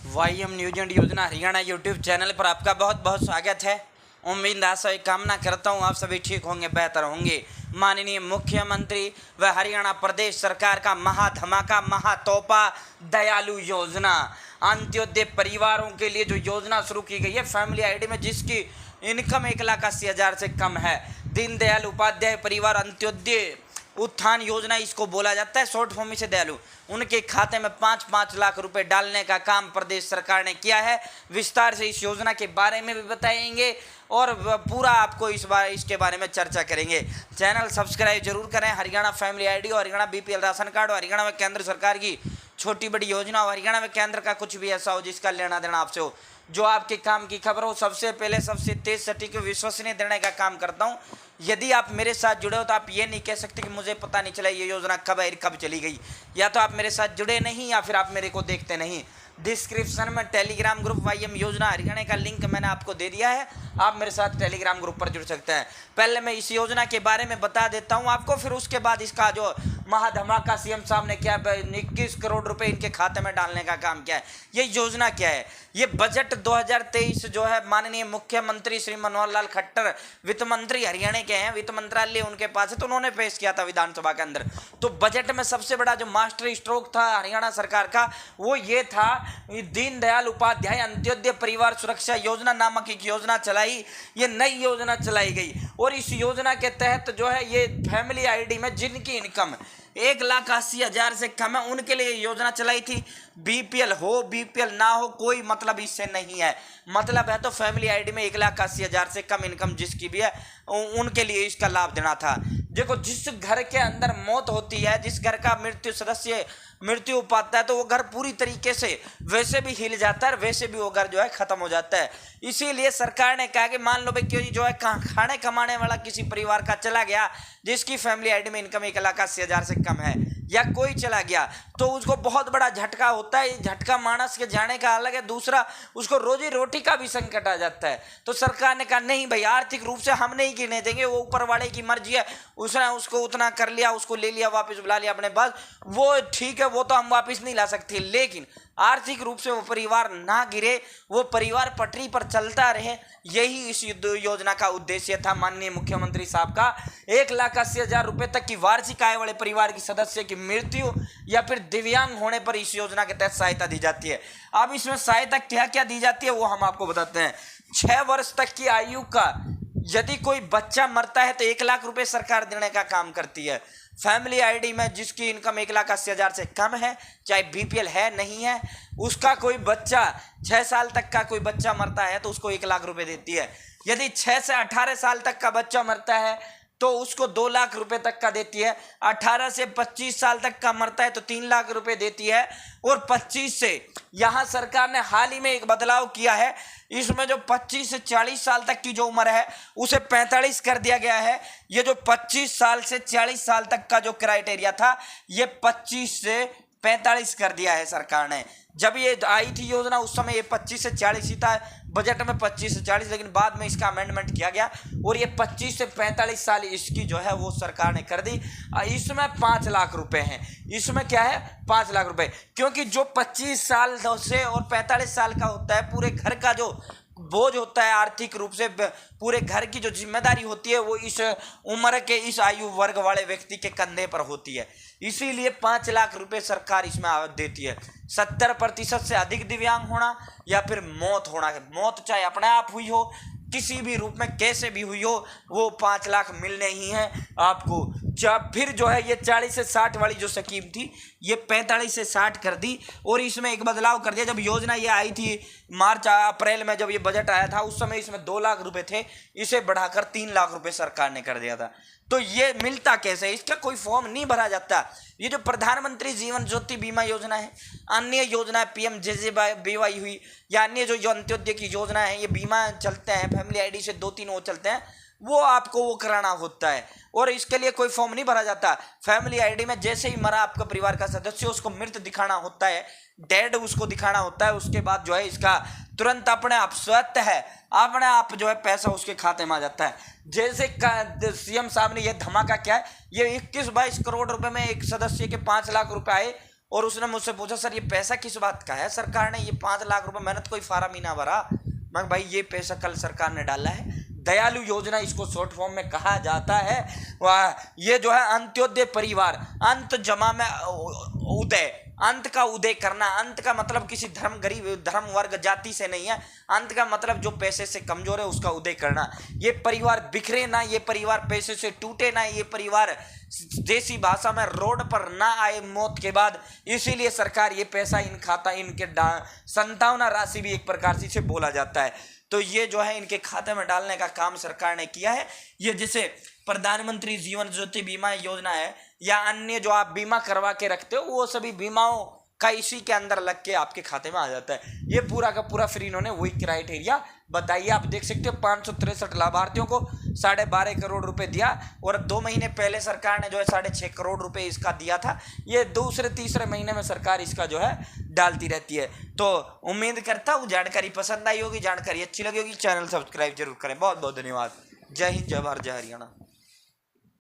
वाईएम news and योजना Haryana YouTube channel पर आपका बहुत बहुत स्वागत है। उम्मीद आशा कामना करता हूँ आप सभी ठीक होंगे, बेहतर होंगे। माननीय मुख्यमंत्री व हरियाणा प्रदेश सरकार का महाधमाका महातोहफा दयालु योजना अंत्योदय परिवारों के लिए जो योजना शुरू की गई है फैमिली आईडी में, जिसकी इनकम 1,80,000 से कम है। दीनदयाल उपाध्याय परिवार अंत्योदय उत्थान योजना इसको बोला जाता है, शॉर्ट फॉर्म से दयालु। उनके खाते में 5-5 लाख रुपए डालने का काम प्रदेश सरकार ने किया है। विस्तार से इस योजना के बारे में भी बताएंगे और पूरा आपको इसके बारे में चर्चा करेंगे। चैनल सब्सक्राइब जरूर करें। हरियाणा फैमिली आईडी और हरियाणा बीपीएल राशन कार्ड और हरियाणा में केंद्र सरकार की छोटी बड़ी योजना और हरियाणा में केंद्र का कुछ भी ऐसा हो जिसका लेना देना आपसे हो, जो आपके काम की खबर हो, सबसे पहले सबसे तेज सटीक विश्वसनीय देने का काम करता हूं। यदि आप मेरे साथ जुड़े हो तो आप ये नहीं कह सकते कि मुझे पता नहीं चला ये योजना कब है, कब चली गई। या तो आप मेरे साथ जुड़े नहीं या फिर आप मेरे को देखते नहीं। डिस्क्रिप्शन में टेलीग्राम ग्रुप वाईएम योजना हरियाणा का लिंक मैंने आपको दे दिया है, आप मेरे साथ टेलीग्राम ग्रुप पर जुड़ सकते हैं। पहले मैं इस योजना के बारे में बता देता हूं आपको, फिर उसके बाद इसका जो महाधमाका सीएम साहब ने किया 21 करोड़ रुपए इनके खाते में डालने का काम किया है। ये योजना क्या है? ये बजट 2023 जो है माननीय मुख्यमंत्री श्री मनोहर लाल खट्टर वित्त मंत्री हरियाणा के हैं, वित्त मंत्रालय उनके पास है, तो उन्होंने पेश किया था विधानसभा के अंदर। तो बजट में सबसे बड़ा जो मास्टर स्ट्रोक था हरियाणा सरकार का वो ये था, दीनदयाल उपाध्याय अंत्योदय परिवार सुरक्षा योजना नामक एक योजना चलाई। ये नई योजना चलाई गई और इस योजना के तहत जो है ये फैमिली आईडी में जिनकी इनकम 1,80,000 से कम है उनके लिए योजना चलाई थी। बीपीएल हो बीपीएल ना हो कोई मतलब इससे नहीं है। मतलब है तो फैमिली आईडी में 1,80,000 से कम इनकम जिसकी भी है उनके लिए इसका लाभ देना था। देखो, जिस घर के अंदर मौत होती है, जिस घर का सदस्य मृत्यु पाता है, तो वो घर पूरी तरीके से वैसे भी हिल जाता है, वैसे भी वो घर जो है खत्म हो जाता है। इसीलिए सरकार ने कहा कि मान लो भाई कोई जो है खाने कमाने वाला किसी परिवार का चला गया जिसकी फैमिली आईडी में इनकम 1,80,000 से कम है, या कोई चला गया तो उसको बहुत बड़ा झटका होता है। झटका मानस के जाने का अलग है, दूसरा उसको रोजी रोटी का भी संकट आ जाता है। तो सरकार ने कहा नहीं भाई, आर्थिक रूप से हम नहीं गिरने देंगे, वो ऊपर वाले की मर्जी है, उसने उसको उतना कर लिया, उसको ले लिया, वापस बुला लिया अपने पास, वो ठीक है, वो तो हम वापस नहीं ला सकते, लेकिन आर्थिक रूप से वो परिवार ना गिरे, वो परिवार पटरी पर चलता रहे, यही इस योजना का उद्देश्य था माननीय मुख्यमंत्री साहब का। 1,80,000 रुपए तक की वार्षिक आय वाले परिवार की सदस्य की मृत्यु या फिर दिव्यांग होने पर इस योजना के तहत सहायता दी जाती है। अब इसमें सहायता क्या क्या दी जाती है वो हम आपको बताते हैं। 6 वर्ष तक की आयु का यदि कोई बच्चा मरता है तो 1 लाख रुपए सरकार देने का काम करती है। फैमिली आईडी में जिसकी इनकम 1,80,000 से कम है, चाहे बीपीएल है नहीं है, उसका कोई बच्चा 6 साल तक का कोई बच्चा मरता है तो उसको 1 लाख रुपए देती है। यदि 6 से 18 साल तक का बच्चा मरता है तो उसको 2 लाख रुपए तक का देती है। 18 से 25 साल तक का मरता है तो 3 लाख रुपए देती है। और 25 से यहाँ सरकार ने हाल ही में एक बदलाव किया है, इसमें जो 25 से 40 साल तक की जो उम्र है उसे 45 कर दिया गया है। ये जो 25 साल से 40 साल तक का जो क्राइटेरिया था ये 25 से 45 कर दिया है सरकार ने। जब ये आई थी योजना उस समय ये 25 से 40 ही था, बजट में 25 से 40, लेकिन बाद में इसका अमेंडमेंट किया गया और ये 25 से 45 साल इसकी जो है वो सरकार ने कर दी। इसमें 5 लाख रुपए हैं। इसमें क्या है? 5 लाख रुपए, क्योंकि जो 25 साल से और 45 साल का होता है, पूरे घर का जो बोझ होता है आर्थिक रूप से, पूरे घर की जो जिम्मेदारी होती है वो इस उम्र के इस आयु वर्ग वाले व्यक्ति के कंधे पर होती है। इसीलिए 5 लाख रुपए सरकार इसमें देती है। 70% से अधिक दिव्यांग होना या फिर मौत होना, मौत चाहे अपने आप हुई हो, किसी भी रूप में कैसे भी हुई हो, वो 5 लाख मिलने ही हैं आपको। जब फिर जो है ये 40 से 60 वाली जो स्कीम थी ये 45 से 60 कर दी और इसमें एक बदलाव कर दिया। जब योजना ये आई थी मार्च अप्रैल में, जब ये बजट आया था उस समय इसमें 2 लाख रुपए थे, इसे बढ़ाकर 3 लाख रुपए सरकार ने कर दिया था। तो ये मिलता कैसे? इसका कोई फॉर्म नहीं भरा जाता। ये जो प्रधानमंत्री जीवन ज्योति बीमा योजना है, अन्य योजना PMJJBY हुई या अन्य जो अंत्योदय की योजना है, ये बीमा चलते हैं फैमिली आईडी से 2-3 वो चलते हैं, वो आपको वो कराना होता है और इसके लिए कोई फॉर्म नहीं भरा जाता। फैमिली आईडी में जैसे ही मरा आपका परिवार का सदस्य उसको मृत दिखाना होता है, डेड उसको दिखाना होता है, उसके बाद जो है इसका तुरंत अपने आप स्वतः है अपने आप जो है पैसा उसके खाते में आ जाता है। जैसे सीएम साहब ने ये धमाका क्या है, ये 21-22 करोड़ रुपए में एक सदस्य के 5 लाख रुपए आए और उसने मुझसे पूछा सर ये पैसा किस बात का है, सरकार ने ये 5 लाख रुपए, मैंने तो कोई फार्म ही ना भरा। मैं भाई ये पैसा कल सरकार ने डाला है, दयालु योजना इसको शॉर्ट फॉर्म में कहा जाता है। वह ये जो है अंत्योदय परिवार, अंत जमा में उदय, अंत का उदय करना, अंत का मतलब किसी धर्म गरीब धर्म वर्ग जाति से नहीं है, अंत का मतलब जो पैसे से कमजोर है उसका उदय करना। ये परिवार बिखरे ना, ये परिवार पैसे से टूटे ना, ये परिवार देसी भाषा में रोड पर ना आए मौत के बाद। इसीलिए सरकार ये पैसा इन खाता इनके संतावना राशि भी एक प्रकार से इसे बोला जाता है, तो ये जो है इनके खाते में डालने का काम सरकार ने किया है। ये जैसे प्रधानमंत्री जीवन ज्योति बीमा योजना है या अन्य जो आप बीमा करवा के रखते हो, वो सभी बीमाओं का इसी के अंदर लग के आपके खाते में आ जाता है। ये पूरा का पूरा फिर इन्होंने वही क्राइटेरिया बताइए, आप देख सकते हो 563 लाभार्थियों को 12.5 करोड़ रुपए दिया, और 2 महीने पहले सरकार ने जो है 6.5 करोड़ रुपए इसका दिया था। ये दूसरे तीसरे महीने में सरकार इसका जो है डालती रहती है। तो उम्मीद करता हूँ जानकारी पसंद आई होगी, जानकारी अच्छी लगी होगी, चैनल सब्सक्राइब जरूर करें। बहुत बहुत धन्यवाद। जय हिंद, जय भारत, जय हरियाणा।